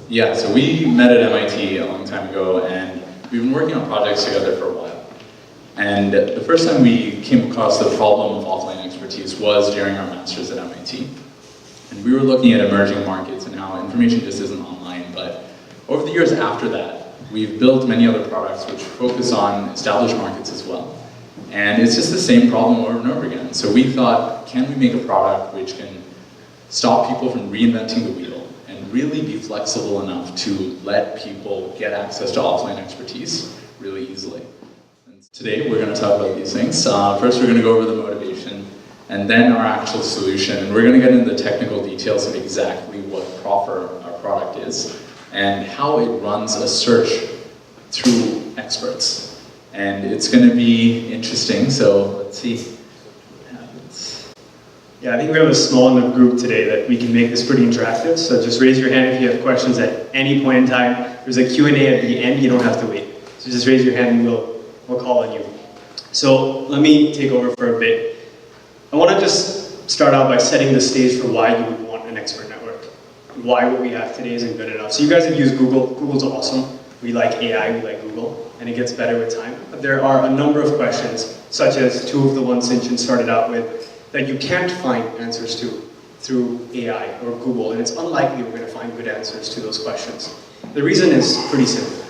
Yeah, so we met at MIT a long time ago, and we've been working on projects together for a while. And the first time we came across the problem of offline expertise was during our master's at MIT. And we were looking at emerging markets and how information just isn't online. But over the years after that, we've built many other products which focus on established markets as well. And it's just the same problem over and over again. So we thought, can we make a product which can stop people from reinventing the wheel and really be flexible enough to let people get access to offline expertise really easily? And today we're going to talk about these things. First we're going to go over the motivation, and then our actual solution. And we're going to get into the technical details of exactly what Proffer, our product, is, and how it runs a search through experts. And it's going to be interesting, so let's see what happens. Yeah, I think we have a small enough group today that we can make this pretty interactive. So just raise your hand if you have questions at any point in time. There's a Q&A at the end, you don't have to wait. So just raise your hand and we'll call on you. So let me take over for a bit. I want to just start out by setting the stage for why you would want an expert network. Why what we have today isn't good enough. So you guys have used Google. Google's awesome. We like AI, we like Google, and it gets better with time. But there are a number of questions, such as two of the ones Sinchan started out with, that you can't find answers to through AI or Google, and it's unlikely we're going to find good answers to those questions. The reason is pretty simple.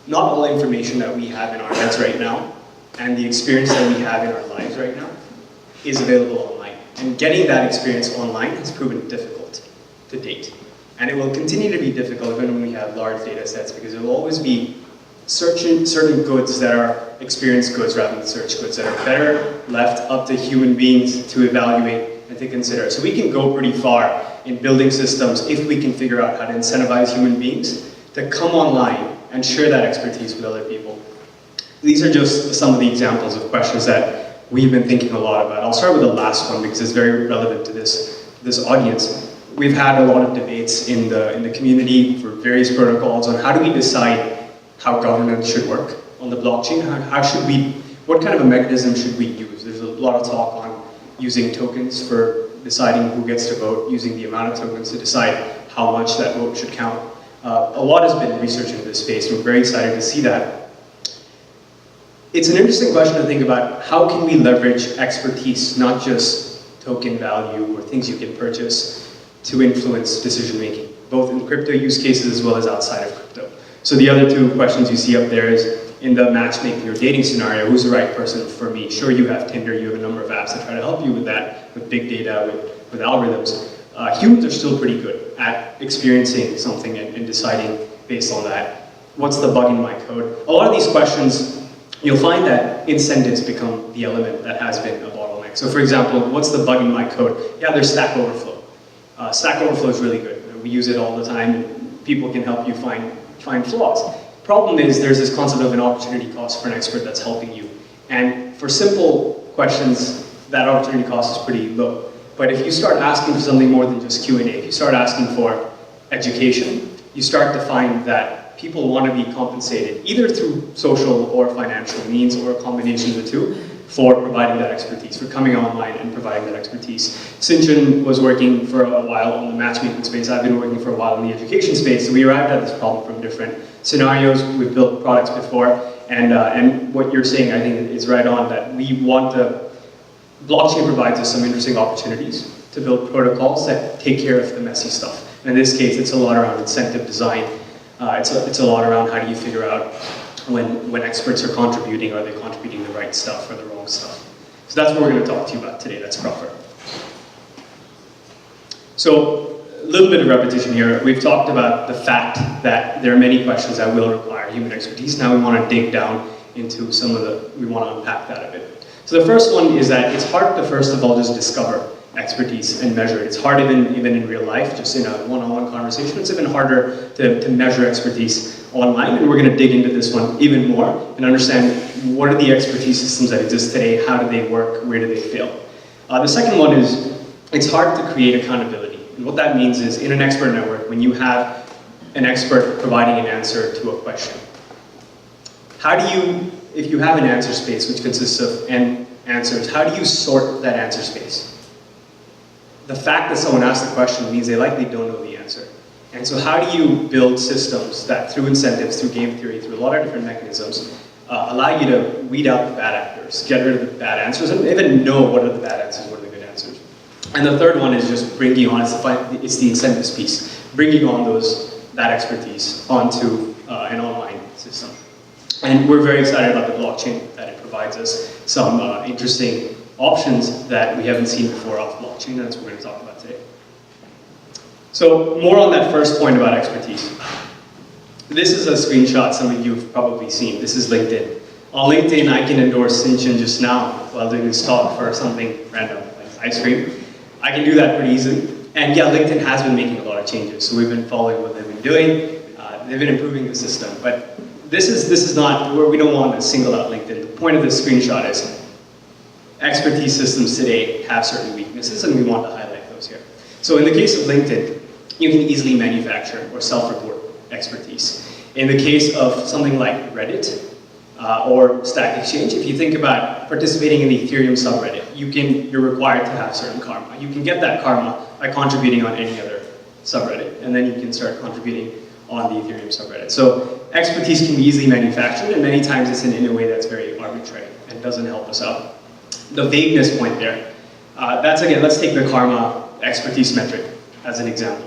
Not all information that we have in our heads right now, and the experience that we have in our lives right now, is available online. And getting that experience online has proven difficult to date. And it will continue to be difficult even when we have large data sets, because it will always be certain goods that are experience goods rather than search goods that are better left up to human beings to evaluate and to consider. So we can go pretty far in building systems if we can figure out how to incentivize human beings to come online and share that expertise with other people. These are just some of the examples of questions that we've been thinking a lot about. I'll start with the last one because it's very relevant to this audience. We've had a lot of debates in the community for various protocols on how do we decide how governance should work on the blockchain. What kind of a mechanism should we use? There's a lot of talk on using tokens for deciding who gets to vote, using the amount of tokens to decide how much that vote should count. A lot has been research into this space, and we're very excited to see that. It's an interesting question to think about. How can we leverage expertise, not just token value or things you can purchase, to influence decision making, both in crypto use cases as well as outside of crypto? So the other two questions you see up there is, in the matchmaking or dating scenario, who's the right person for me? Sure, you have Tinder, you have a number of apps that try to help you with that, with big data, with algorithms. Humans are still pretty good at experiencing something and deciding based on that. What's the bug in my code? A lot of these questions, you'll find that incentives become the element that has been a bottleneck. So for example, what's the bug in my code? Yeah, there's Stack Overflow. Stack Overflow is really good. We use it all the time, and people can help you find flaws. Problem is, there's this concept of an opportunity cost for an expert that's helping you. And for simple questions, that opportunity cost is pretty low. But if you start asking for something more than just Q&A, if you start asking for education, you start to find that people want to be compensated either through social or financial means or a combination of the two for providing that expertise, for coming online and providing that expertise. Sinchan was working for a while on the matchmaking space. I've been working for a while in the education space, so we arrived at this problem from different scenarios. We've built products before, and what you're saying, I think, is right on, that we want to, blockchain provides us some interesting opportunities to build protocols that take care of the messy stuff. And in this case, it's a lot around incentive design. It's a lot around how do you figure out when experts are contributing, are they contributing the right stuff or the wrong stuff? So that's what we're going to talk to you about today. That's Proffer. So a little bit of repetition here. We've talked about the fact that there are many questions that will require human expertise. Now we want to dig down into we want to unpack that a bit. So the first one is that it's hard to, first of all, just discover expertise and measure it. It's hard even in real life, just in a one-on-one conversation. It's even harder to measure expertise online, and we're going to dig into this one even more and understand what are the expertise systems that exist today, how do they work, where do they fail. The second one is it's hard to create accountability. And what that means is in an expert network, when you have an expert providing an answer to a question, how do you, if you have an answer space which consists of n answers, how do you sort that answer space? The fact that someone asked the question means they likely don't know the answer. And so how do you build systems that through incentives, through game theory, through a lot of different mechanisms, allow you to weed out the bad actors, get rid of the bad answers, and even know what are the bad answers, what are the good answers. And the third one is just bringing on, it's the incentives piece, bringing on that expertise onto an online system. And we're very excited about the blockchain, that it provides us some interesting options that we haven't seen before off blockchain, and that's what we're going to talk about today. So more on that first point about expertise. This is a screenshot some of you have probably seen. This is LinkedIn. On LinkedIn, I can endorse Sinchan just now while doing this talk for something random, like ice cream. I can do that pretty easily. And yeah, LinkedIn has been making a lot of changes, so we've been following what they've been doing. They've been improving the system, but this is not where we don't want to single out LinkedIn. The point of this screenshot is expertise systems today have certain weaknesses, and we want to highlight those here. So in the case of LinkedIn, you can easily manufacture or self-report expertise. In the case of something like Reddit or Stack Exchange, if you think about participating in the Ethereum subreddit, you're required to have certain karma. You can get that karma by contributing on any other subreddit, and then you can start contributing on the Ethereum subreddit. So expertise can be easily manufactured, and many times it's in a way that's very arbitrary and doesn't help us out. The vagueness point there, that's again, let's take the karma expertise metric as an example.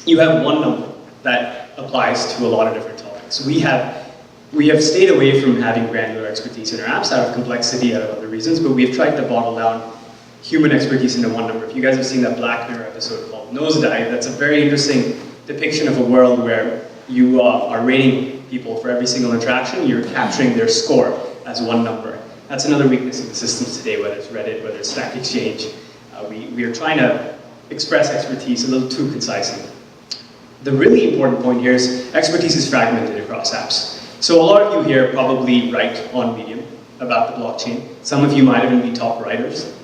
You have one number that applies to a lot of different topics. We have stayed away from having granular expertise in our apps out of complexity, out of other reasons, but we've tried to bottle down human expertise into one number. If you guys have seen that Black Mirror episode called Nosedive, that's a very interesting depiction of a world where you are rating people for every single interaction, you're capturing their score as one number. That's another weakness of the systems today, whether it's Reddit, whether it's Stack Exchange. We are trying to express expertise a little too concisely. The really important point here is expertise is fragmented across apps. So a lot of you here probably write on Medium about the blockchain. Some of you might even be top writers.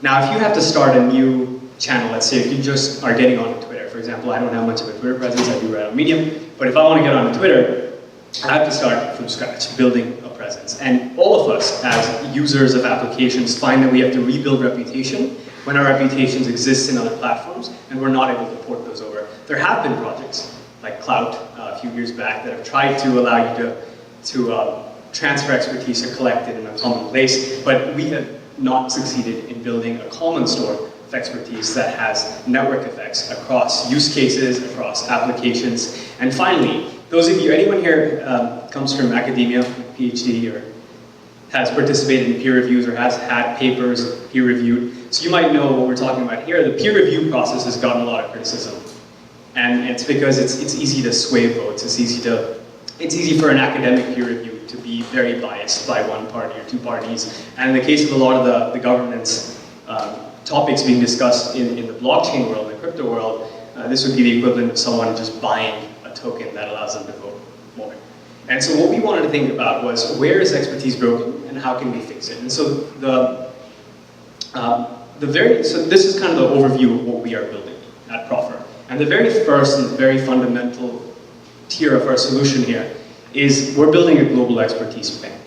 Now, if you have to start a new channel, let's say if you just are getting on Twitter, for example, I don't have much of a Twitter presence, I do write on Medium, but if I want to get on Twitter, I have to start from scratch, building a presence. And all of us, as users of applications, find that we have to rebuild reputation when our reputations exist in other platforms, and we're not able to port those over. There have been projects, like Clout, a few years back, that have tried to allow you to transfer expertise or collect it in a common place, but we have not succeeded in building a common store of expertise that has network effects across use cases, across applications. And finally, those of you, anyone here comes from academia, PhD, or has participated in peer reviews or has had papers peer reviewed, so you might know what we're talking about here. The peer review process has gotten a lot of criticism. And it's because it's easy to sway votes. It's easy for an academic peer review to be very biased by one party or two parties. And in the case of a lot of the governance topics being discussed in the blockchain world, the crypto world, this would be the equivalent of someone just buying a token that allows them to vote more. And so what we wanted to think about was, where is expertise broken and how can we fix it? And so so this is kind of the overview of what we are building at Proffer. And the very first and very fundamental tier of our solution here is we're building a global expertise bank.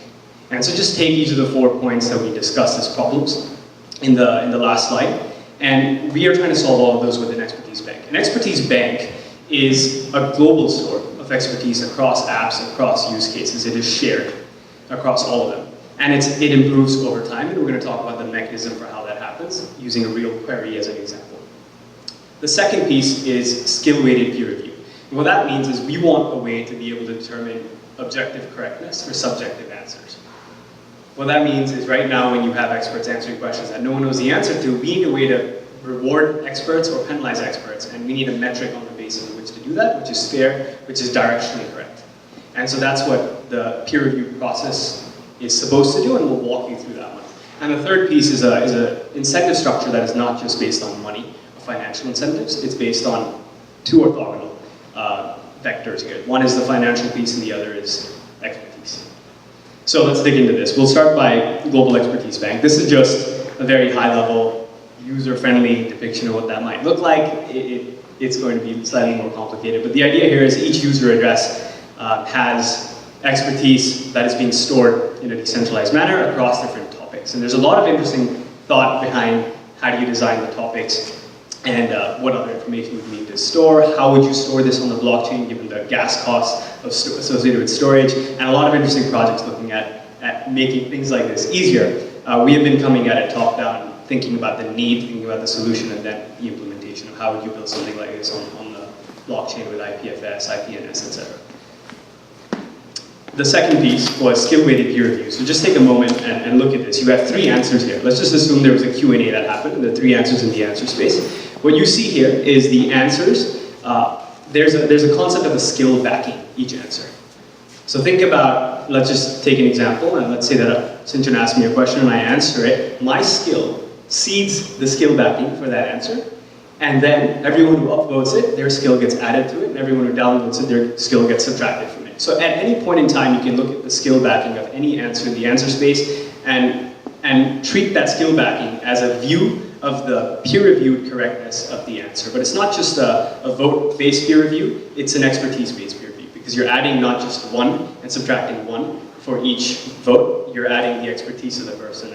And so just take each of the 4 points that we discussed as problems in the last slide, and we are trying to solve all of those with an expertise bank. An expertise bank is a global store of expertise across apps, across use cases. It is shared across all of them. And it improves over time, and we're going to talk about the mechanism for how that happens using a real query as an example. The second piece is skill-weighted peer review. And what that means is we want a way to be able to determine objective correctness for subjective answers. What that means is right now when you have experts answering questions that no one knows the answer to, we need a way to reward experts or penalize experts, and we need a metric on the basis of which to do that, which is fair, which is directionally correct. And so that's what the peer review process is supposed to do, and we'll walk you through that one. And the third piece is an incentive structure that is not just based on money, financial incentives. It's based on two orthogonal vectors here. One is the financial piece and the other is expertise. So let's dig into this. We'll start by Global Expertise Bank. This is just a very high-level, user-friendly depiction of what that might look like. It's going to be slightly more complicated, but the idea here is each user address has expertise that is being stored in a decentralized manner across different topics. And there's a lot of interesting thought behind how do you design the topics. and what other information would you need to store, how would you store this on the blockchain given the gas costs associated with storage, and a lot of interesting projects looking at making things like this easier. We have been coming at it top-down, thinking about the need, thinking about the solution, and then the implementation of how would you build something like this on the blockchain with IPFS, IPNS, etc. The second piece was skill-weighted peer review. So just take a moment and look at this. You have 3 answers here. Let's just assume there was a Q&A that happened, the 3 answers in the answer space. What you see here is the answers. There's a concept of a skill backing each answer. So think about, let's just take an example, and let's say that Sinchan asked me a question and I answer it. My skill seeds the skill backing for that answer, and then everyone who upvotes it, their skill gets added to it, and everyone who downvotes it, their skill gets subtracted from it. So at any point in time, you can look at the skill backing of any answer in the answer space and treat that skill backing as a view of the peer-reviewed correctness of the answer. But it's not just a vote-based peer review, it's an expertise-based peer review, because you're adding not just 1 and subtracting 1 for each vote, you're adding the expertise of the person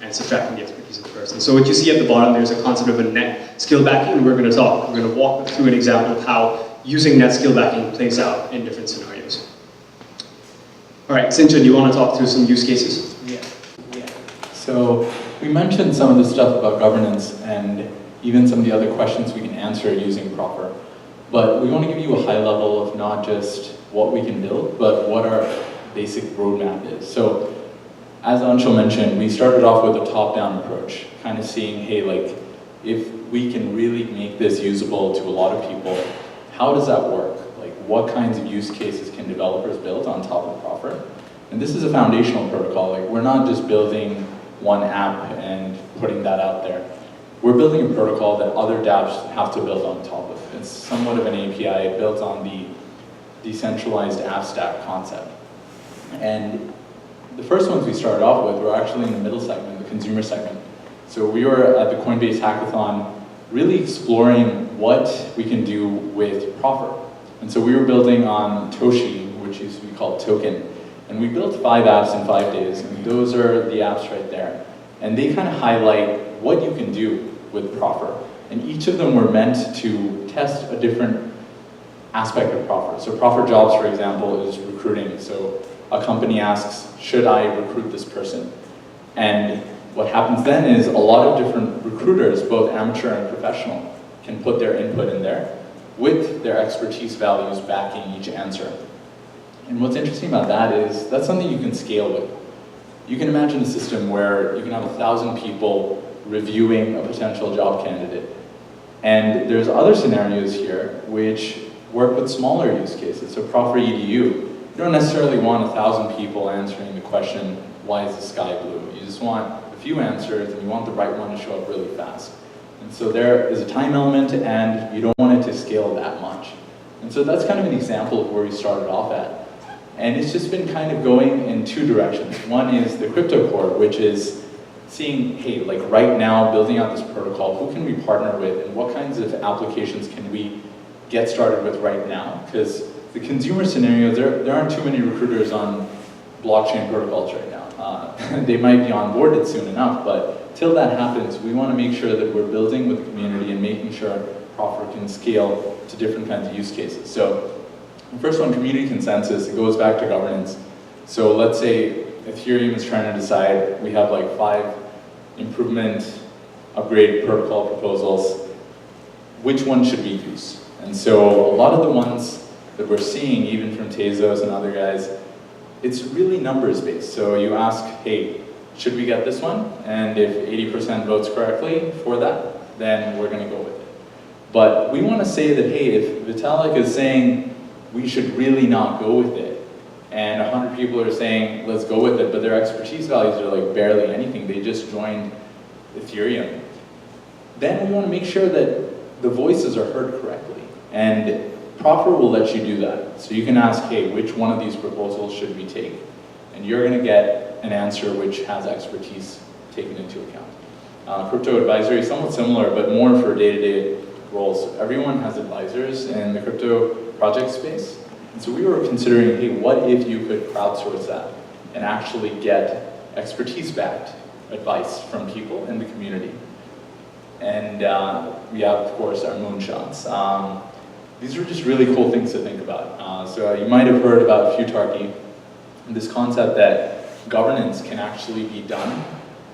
and subtracting the expertise of the person. So what you see at the bottom, there's a concept of a net skill backing, and we're going to walk through an example of how using net skill backing plays out in different scenarios. All right, Sinchan, you want to talk through some use cases? Yeah. So we mentioned some of the stuff about governance and even some of the other questions we can answer using Proffer. But we want to give you a high level of not just what we can build, but what our basic roadmap is. So as Anshul mentioned, we started off with a top-down approach, kind of seeing, hey, like, if we can really make this usable to a lot of people, how does that work? Like, what kinds of use cases can developers build on top of Proffer? And this is a foundational protocol. Like, we're not just building one app and putting that out there. We're building a protocol that other dApps have to build on top of. It's somewhat of an API built on the decentralized app stack concept. And the first ones we started off with were actually in the middle segment, the consumer segment. So we were at the Coinbase hackathon really exploring what we can do with Proffer. And so we were building on Toshi, which used to be called Token. And we built 5 apps in 5 days, and those are the apps right there. And they kind of highlight what you can do with Proffer. And each of them were meant to test a different aspect of Proffer. So Proffer Jobs, for example, is recruiting. So a company asks, should I recruit this person? And what happens then is a lot of different recruiters, both amateur and professional, can put their input in there with their expertise values backing each answer. And what's interesting about that is that's something you can scale with. You can imagine a system where you can have 1,000 people reviewing a potential job candidate. And there's other scenarios here which work with smaller use cases. So Proffer EDU, you don't necessarily want 1,000 people answering the question, why is the sky blue? You just want a few answers and you want the right one to show up really fast. And so there is a time element and you don't want it to scale that much. And so that's kind of an example of where we started off at. And it's just been kind of going in 2 directions. One is the crypto core, which is seeing, hey, like right now, building out this protocol, who can we partner with and what kinds of applications can we get started with right now? Because the consumer scenario, there aren't too many recruiters on blockchain protocols right now. They might be onboarded soon enough, but till that happens, we want to make sure that we're building with the community and making sure Proffer can scale to different kinds of use cases. So the first one, community consensus, it goes back to governance. So let's say Ethereum is trying to decide, we have like 5 improvement, upgrade protocol proposals, which one should we use? And so a lot of the ones that we're seeing, even from Tezos and other guys, it's really numbers based. So you ask, hey, should we get this one? And if 80% votes correctly for that, then we're gonna go with it. But we wanna say that, hey, if Vitalik is saying we should really not go with it, and 100 people are saying, let's go with it, but their expertise values are like barely anything, they just joined Ethereum, then we want to make sure that the voices are heard correctly. And Proffer will let you do that. So you can ask, hey, which one of these proposals should we take? And you're going to get an answer which has expertise taken into account. Crypto advisory is somewhat similar, but more for day-to-day roles. So everyone has advisors in the crypto project space. And so we were considering, hey, what if you could crowdsource that and actually get expertise-backed advice from people in the community? And we have, of course, our moonshots. These are just really cool things to think about. So you might have heard about futarchy, this concept that governance can actually be done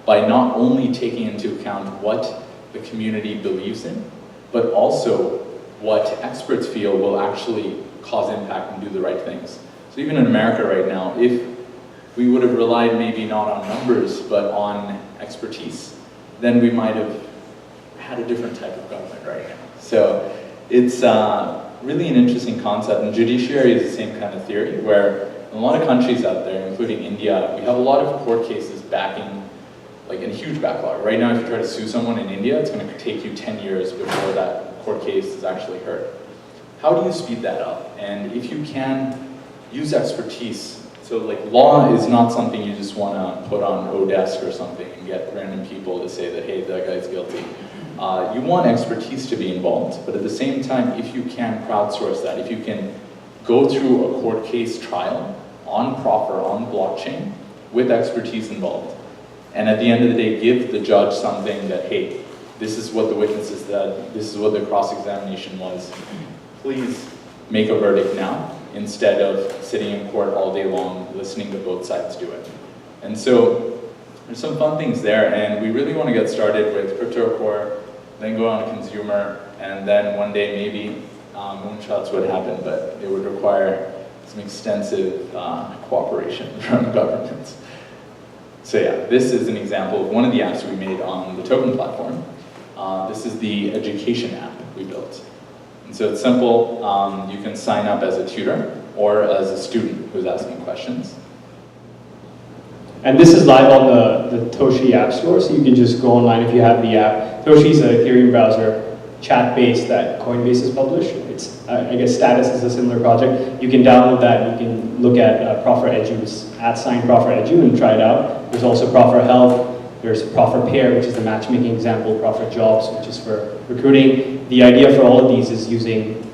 by not only taking into account what the community believes in, but also what experts feel will actually cause impact and do the right things. So even in America right now, if we would have relied maybe not on numbers, but on expertise, then we might have had a different type of government right now. So it's really an interesting concept, and judiciary is the same kind of theory, where in a lot of countries out there, including India, we have a lot of court cases backing, like a huge backlog. Right now, if you try to sue someone in India, it's going to take you 10 years before that court case is actually heard. How do you speed that up? And if you can use expertise, so like law is not something you just want to put on Odesk or something and get random people to say that, hey, that guy's guilty. You want expertise to be involved, but at the same time, if you can crowdsource that, if you can go through a court case trial on Proffer, on blockchain, with expertise involved, and at the end of the day, give the judge something that, hey, this is what the witnesses said, this is what the cross-examination was, please make a verdict now, instead of sitting in court all day long, listening to both sides do it. And so, there's some fun things there, and we really want to get started with crypto core, then go on to consumer, and then one day maybe moonshots would happen, but it would require some extensive cooperation from governments. So yeah, this is an example of one of the apps we made on the token platform. This is the education app we built. And so it's simple. You can sign up as a tutor or as a student who's asking questions. And this is live on the Toshi App Store, so you can just go online if you have the app. Toshi is an Ethereum browser, chat-based, that Coinbase has published. It's, I guess Status is a similar project. You can download that, you can look at Proffer Edu's @Proffer Edu and try it out. There's also Proffer Health, there's Proffer Pair, which is the matchmaking example, Proffer Jobs, which is for recruiting. The idea for all of these is using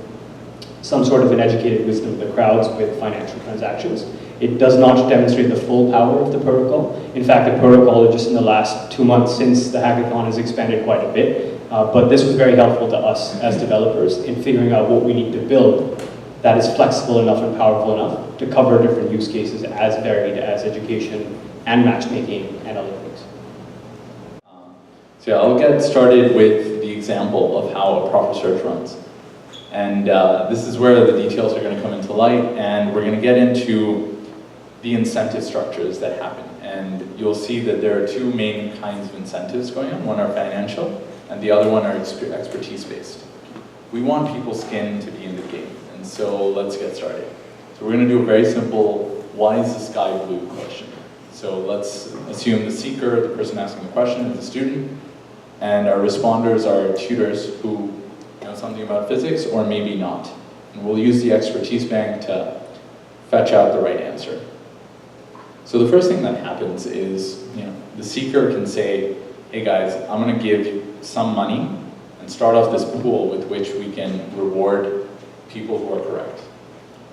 some sort of an educated wisdom of the crowds with financial transactions. It does not demonstrate the full power of the protocol. In fact, the protocol, just in the last 2 months since the hackathon, has expanded quite a bit. But this was very helpful to us as developers in figuring out what we need to build that is flexible enough and powerful enough to cover different use cases as varied as education and matchmaking and other things. So yeah, I'll get started with the example of how a Proffer search runs. And this is where the details are going to come into light, and we're going to get into the incentive structures that happen. And you'll see that there are two main kinds of incentives going on. One are financial, and the other one are expertise-based. We want people's skin to be in the game, and so let's get started. So we're going to do a very simple, why is the sky blue question. So let's assume the seeker, the person asking the question, is a student, and our responders are tutors who know something about physics or maybe not. And we'll use the expertise bank to fetch out the right answer. So the first thing that happens is, the seeker can say, hey guys, I'm going to give you some money and start off this pool with which we can reward people who are correct.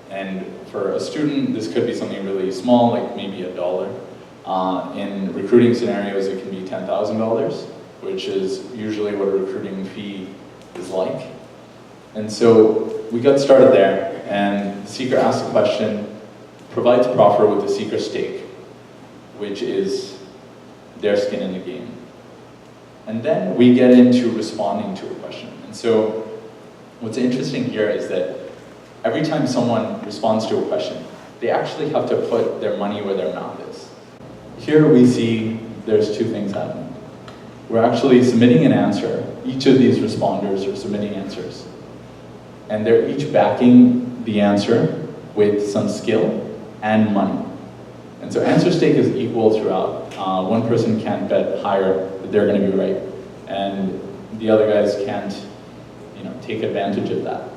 And for a student, this could be something really small, like maybe $1. In recruiting scenarios, it can be $10,000, which is usually what a recruiting fee is like. And so we got started there, and the seeker asks a question, provides Proffer with the seeker stake, which is their skin in the game. And then we get into responding to a question. And so what's interesting here is that every time someone responds to a question, they actually have to put their money where their mouth is. Here we see there's two things happening. We're actually submitting an answer. Each of these responders are submitting answers. And they're each backing the answer with some skill and money. And so answer stake is equal throughout. One person can't bet higher that they're going to be right. And the other guys can't, take advantage of that.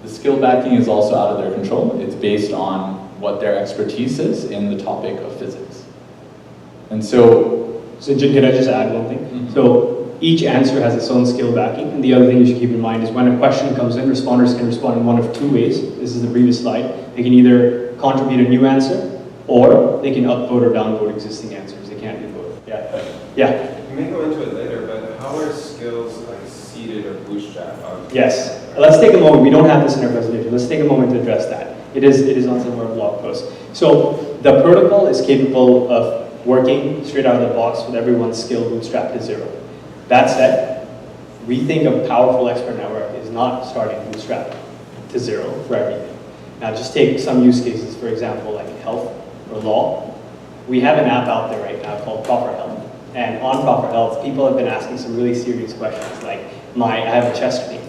The skill backing is also out of their control. It's based on what their expertise is in the topic of physics. And so Can I just add one thing? Mm-hmm. So each answer has its own skill backing, and the other thing you should keep in mind is when a question comes in, responders can respond in one of two ways. This is the previous slide. They can either contribute a new answer, or they can upvote or downvote existing answers. They can't do both. Yeah. You may go into it later, but how are skill skills like seeded or bootstrapped on? Yes. Let's take a moment. We don't have this in our presentation. Let's take a moment to address that. It is on some of our blog posts. So the protocol is capable of working straight out of the box with everyone's skill bootstrapped to 0. That said, we think a powerful expert network is not starting bootstrapped to 0 for everything. Now just take some use cases, for example, like health or law. We have an app out there right now called Proffer Health. And on Proffer Health, people have been asking some really serious questions like, I have a chest pain,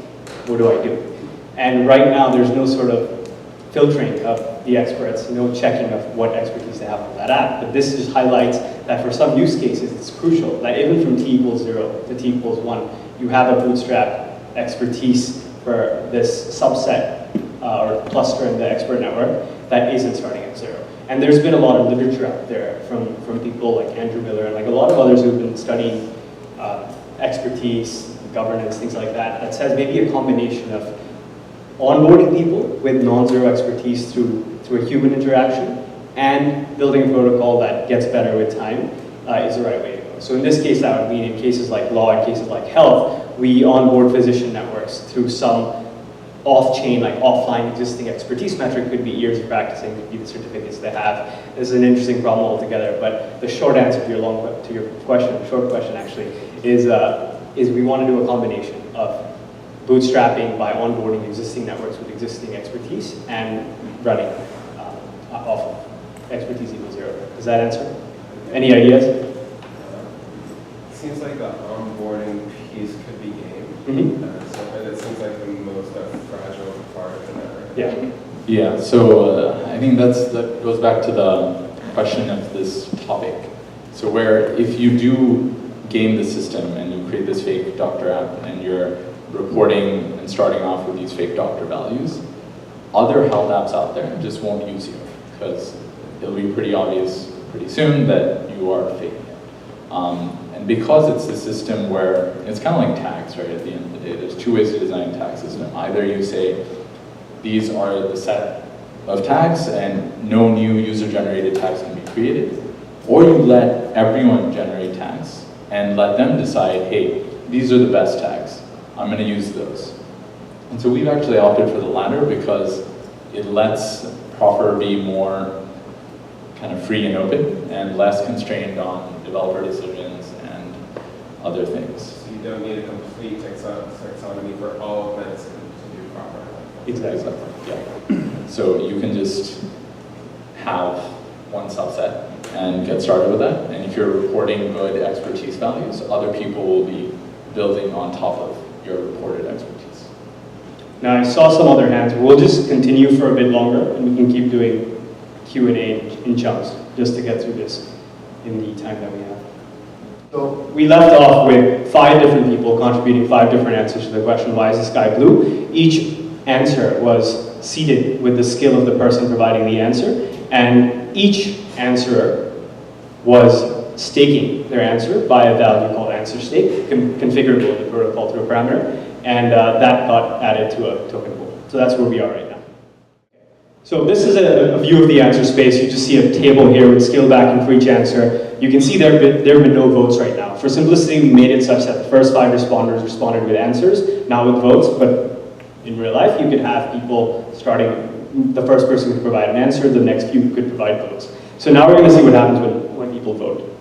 what do I do? And right now there's no sort of filtering of the experts, no checking of what expertise they have on that app. But this just highlights that for some use cases, it's crucial that even from t equals 0 to t equals 1, you have a bootstrap expertise for this subset or cluster in the expert network that isn't starting at 0. And there's been a lot of literature out there from people like Andrew Miller and like a lot of others who've been studying expertise, governance, things like that, that says maybe a combination of onboarding people with non-zero expertise through a human interaction and building a protocol that gets better with time is the right way to go. So in this case, that would mean in cases like law and cases like health, we onboard physician networks through some off-chain, like offline existing expertise metric. Could be years of practicing, could be the certificates they have. This is an interesting problem altogether, but the short answer to your question, short question actually, is we want to do a combination of bootstrapping by onboarding existing networks with existing expertise and running off of expertise equals 0. Does that answer? Any ideas? It seems like the onboarding piece could be game. And it seems like the most fragile part of the network. Yeah. Yeah, so I think that goes back to the question of this topic. So where if you do game the system and you create this fake doctor app and you're reporting and starting off with these fake doctor values, other health apps out there just won't use you because it'll be pretty obvious pretty soon that you are faking it. And because it's a system where it's kind of like tags, right, at the end of the day, there's two ways to design a tag system. Either you say, these are the set of tags and no new user-generated tags can be created, or you let everyone generate tags and let them decide, hey, these are the best tags. I'm going to use those. And so we've actually opted for the latter because it lets Proffer be more kind of free and open and less constrained on developer decisions and other things. So you don't need a complete taxonomy for all of medicine to do Proffer. Exactly. Yeah. So you can just have one subset and get started with that. And if you're reporting good expertise values, other people will be building on top of your reported expertise. Now I saw some other hands. We'll just continue for a bit longer and we can keep doing Q&A in chunks just to get through this in the time that we have. So we left off with 5 different people contributing 5 different answers to the question, why is the sky blue? Each answer was seeded with the skill of the person providing the answer, and each answerer was staking their answer by a value called answer stake, configurable in the protocol through a parameter, and that got added to a token pool. So that's where we are right now. So this is a view of the answer space. You just see a table here with skill backing for each answer. You can see there have been no votes right now. For simplicity, we made it such that the first 5 responders responded with answers, not with votes, but in real life, you could have people starting, the first person could provide an answer, the next few could provide votes. So now we're going to see what happens when people vote.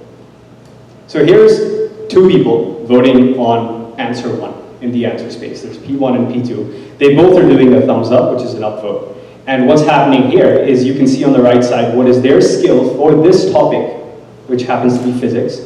So here's 2 people voting on answer 1 in the answer space. There's P1 and P2. They both are doing a thumbs up, which is an upvote. And what's happening here is you can see on the right side what is their skill for this topic, which happens to be physics,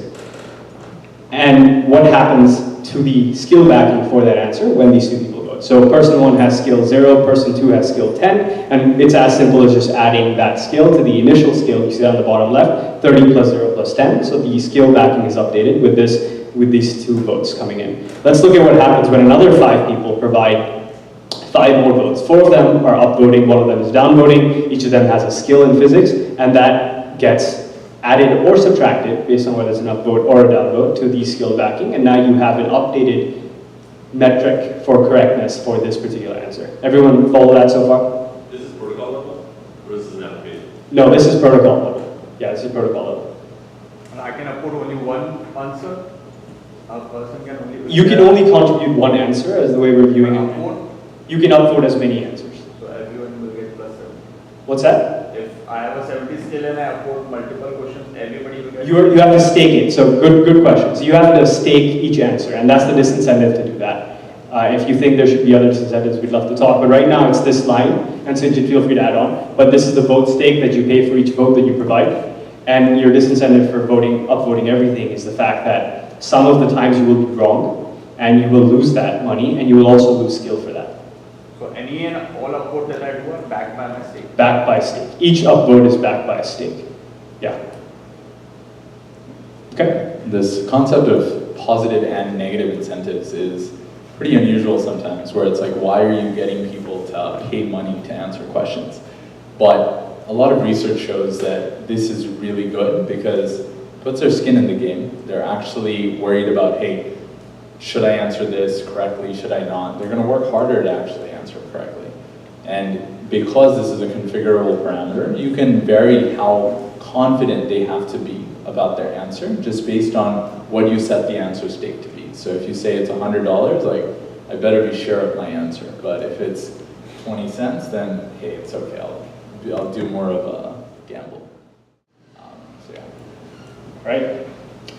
and what happens to the skill backing for that answer when these 2 people vote. So person 1 has skill 0, person 2 has skill 10, and it's as simple as just adding that skill to the initial skill. You see that on the bottom left, 30 plus 0 plus 10. So the skill backing is updated with these 2 votes coming in. Let's look at what happens when another 5 people provide 5 more votes. 4 of them are upvoting, 1 of them is downvoting. Each of them has a skill in physics, and that gets added or subtracted based on whether it's an upvote or a downvote to the skill backing, and now you have an updated metric for correctness for this particular answer. Everyone follow that so far? This is protocol level, or this is an application? No, this is protocol level. Yeah, this is protocol level. And I can upload only one answer a person can only... You can only contribute one answer as the way we're viewing it. You can upvote as many answers. So everyone will get plus 7. What's that? If I have a 70 skill and I upload multiple questions, everybody will get... You have to stake it. So good question. So you have to stake each answer, and that's the disincentive to do that. If you think there should be other disincentives, we'd love to talk. But right now it's this line, and so feel free to add on. But this is the vote stake that you pay for each vote that you provide. And your disincentive for upvoting everything is the fact that some of the times you will be wrong, and you will lose that money, and you will also lose skill for that. So any and all upvotes that I do are backed by my stake? Backed by stake. Each upvote is backed by a stake. Yeah. Okay. This concept of positive and negative incentives is pretty unusual sometimes, where it's like, why are you getting people to pay money to answer questions? But a lot of research shows that this is really good because it puts their skin in the game. They're actually worried about, hey, should I answer this correctly? Should I not? They're going to work harder to actually answer correctly. And because this is a configurable parameter, you can vary how confident they have to be about their answer just based on what you set the answer stake to be. So if you say it's $100, like, I better be sure of my answer. But if it's 20 cents, then hey, it's okay. I'll do more of a gamble. So yeah. Right?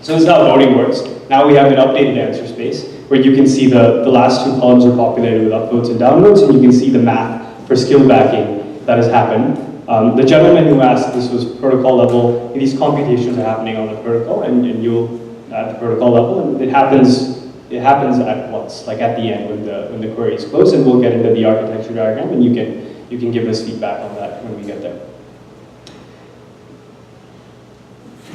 So this is how voting works. Now we have an updated answer space where you can see the last two columns are populated with upvotes and downvotes, and you can see the math for skill backing that has happened. The gentleman who asked, this was protocol level, these computations are happening on the protocol, and you'll at the protocol level, and it happens at once, like at the end when the query is closed, and we'll get into the architecture diagram, and you can give us feedback on that when we get there.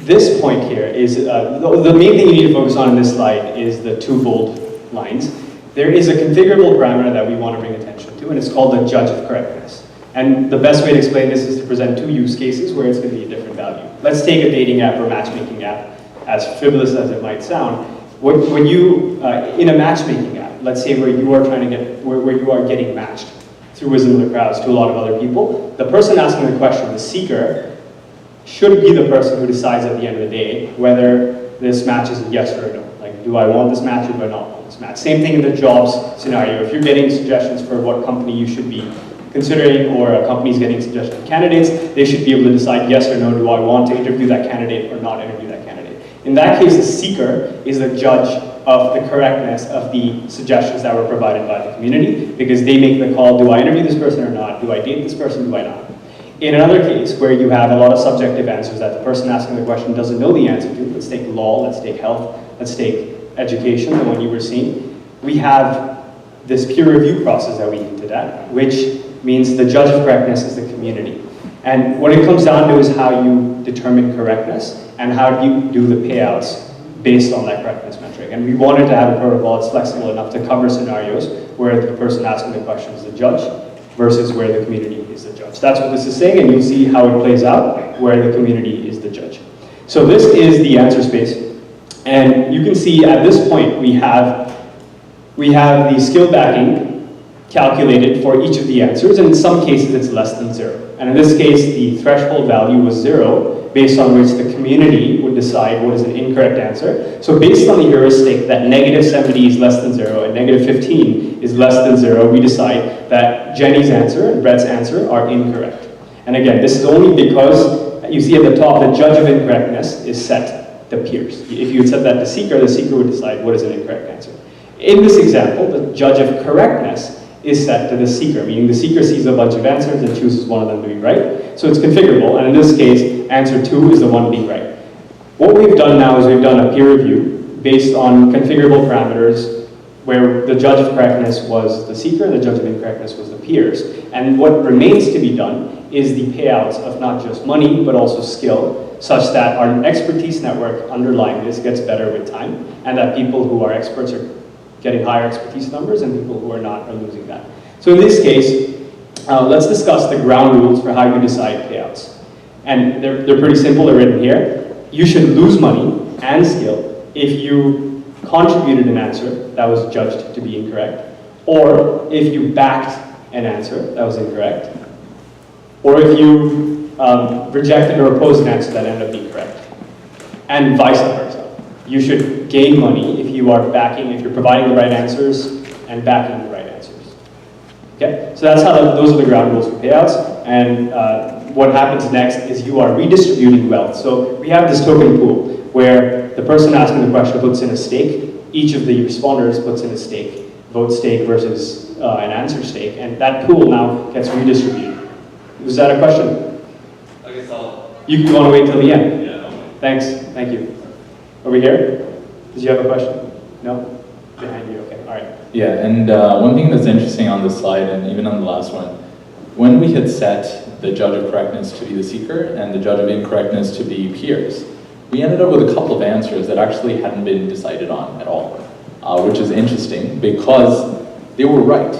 This point here is, the main thing you need to focus on in this slide is the two bold lines. There is a configurable parameter that we want to bring attention to, and it's called the judge of correctness. And the best way to explain this is to present two use cases where it's going to be a different value. Let's take a dating app or matchmaking app, as frivolous as it might sound. When you, in a matchmaking app, let's say where you are trying to get, where you are getting matched through wisdom of the crowds to a lot of other people, the person asking the question, the seeker, should be the person who decides at the end of the day whether this match is a yes or a no. Like, do I want this match or do I not want this match? Same thing in the jobs scenario. If you're getting suggestions for what company you should be considering, or a company's getting suggested candidates, they should be able to decide yes or no, do I want to interview that candidate or not interview that candidate. In that case, the seeker is the judge of the correctness of the suggestions that were provided by the community, because they make the call, do I interview this person or not? Do I date this person? Do I not? In another case, where you have a lot of subjective answers that the person asking the question doesn't know the answer to, let's take law, let's take health, let's take education, the one you were seeing, we have this peer review process that we hinted at, which means the judge of correctness is the community. And what it comes down to is how you determine correctness and how you do the payouts based on that correctness metric. And we wanted to have a protocol that's flexible enough to cover scenarios where the person asking the question is the judge versus where the community is the judge. That's what this is saying, and you'll see how it plays out where the community is the judge. So this is the answer space. And you can see at this point we have the skill backing calculated for each of the answers, and in some cases it's less than 0. And in this case, the threshold value was 0, based on which the community would decide what is an incorrect answer. So based on the heuristic that negative 70 is less than 0 and negative 15 is less than 0, we decide that Jenny's answer and Brett's answer are incorrect. And again, this is only because you see at the top, the judge of incorrectness is set to peers. If you had said that to seeker, the seeker would decide what is an incorrect answer. In this example, the judge of correctness is set to the seeker, meaning the seeker sees a bunch of answers and chooses one of them to be right. So it's configurable, and in this case, answer 2 is the one being right. What we've done now is we've done a peer review based on configurable parameters where the judge of correctness was the seeker and the judge of incorrectness was the peers. And what remains to be done is the payouts of not just money, but also skill, such that our expertise network underlying this gets better with time, and that people who are experts are getting higher expertise numbers, and people who are not are losing that. So in this case, let's discuss the ground rules for how you decide payouts. And they're pretty simple, they're written here. You should lose money and skill if you contributed an answer that was judged to be incorrect, or if you backed an answer that was incorrect, or if you rejected or opposed an answer that ended up being correct, and vice versa. You should gain money if you are if you're providing the right answers and backing the right answers. Okay, so that's how those are the ground rules for payouts. And what happens next is you are redistributing wealth. So we have this token pool where the person asking the question puts in a stake. Each of the responders puts in a stake, vote stake versus an answer stake, and that pool now gets redistributed. Was that a question? I guess I'll. You want to wait till the end? Yeah, I'll wait. Thanks, thank you. Over here? Did you have a question? No? Behind you, okay, all right. Yeah, and one thing that's interesting on this slide, and even on the last one, when we had set the judge of correctness to be the seeker and the judge of incorrectness to be peers, we ended up with a couple of answers that actually hadn't been decided on at all, which is interesting because they were right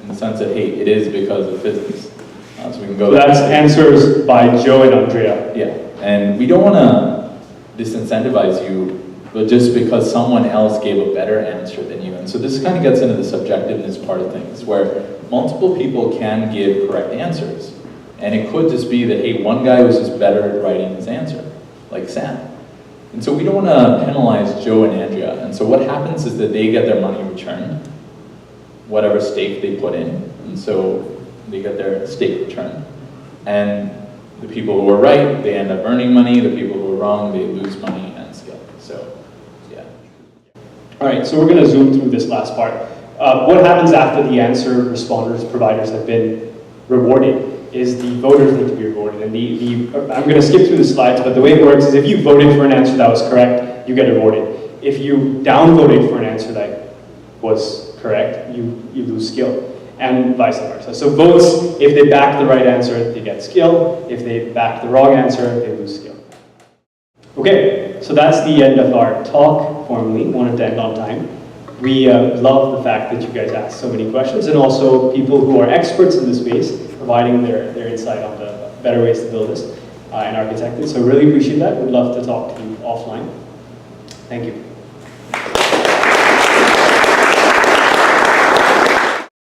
in the sense that, hey, it is because of physics. So we can go. So that's answers by Joe and Andrea. Yeah, and we don't want to disincentivize you, but just because someone else gave a better answer than you. And so this kind of gets into the subjectiveness part of things, where multiple people can give correct answers. And it could just be that, hey, one guy was just better at writing his answer, like Sam. And so we don't want to penalize Joe and Andrea. And so what happens is that they get their money returned, whatever stake they put in. And so they get their stake returned. And the people who are right, they end up earning money. The people who are wrong, they lose money and skill. So, yeah. All right, so we're going to zoom through this last part. What happens after the answer responders, providers have been rewarded is the voters need to be rewarded. And I'm going to skip through the slides, but the way it works is if you voted for an answer that was correct, you get rewarded. If you downvoted for an answer that was correct, you lose skill, and vice versa. So votes, if they back the right answer, they get skill. If they back the wrong answer, they lose skill. Okay, so that's the end of our talk formally. Wanted to end on time. We love the fact that you guys asked so many questions, and also people who are experts in the space providing their insight on the better ways to build this and architect it. So really appreciate that. We'd love to talk to you offline. Thank you.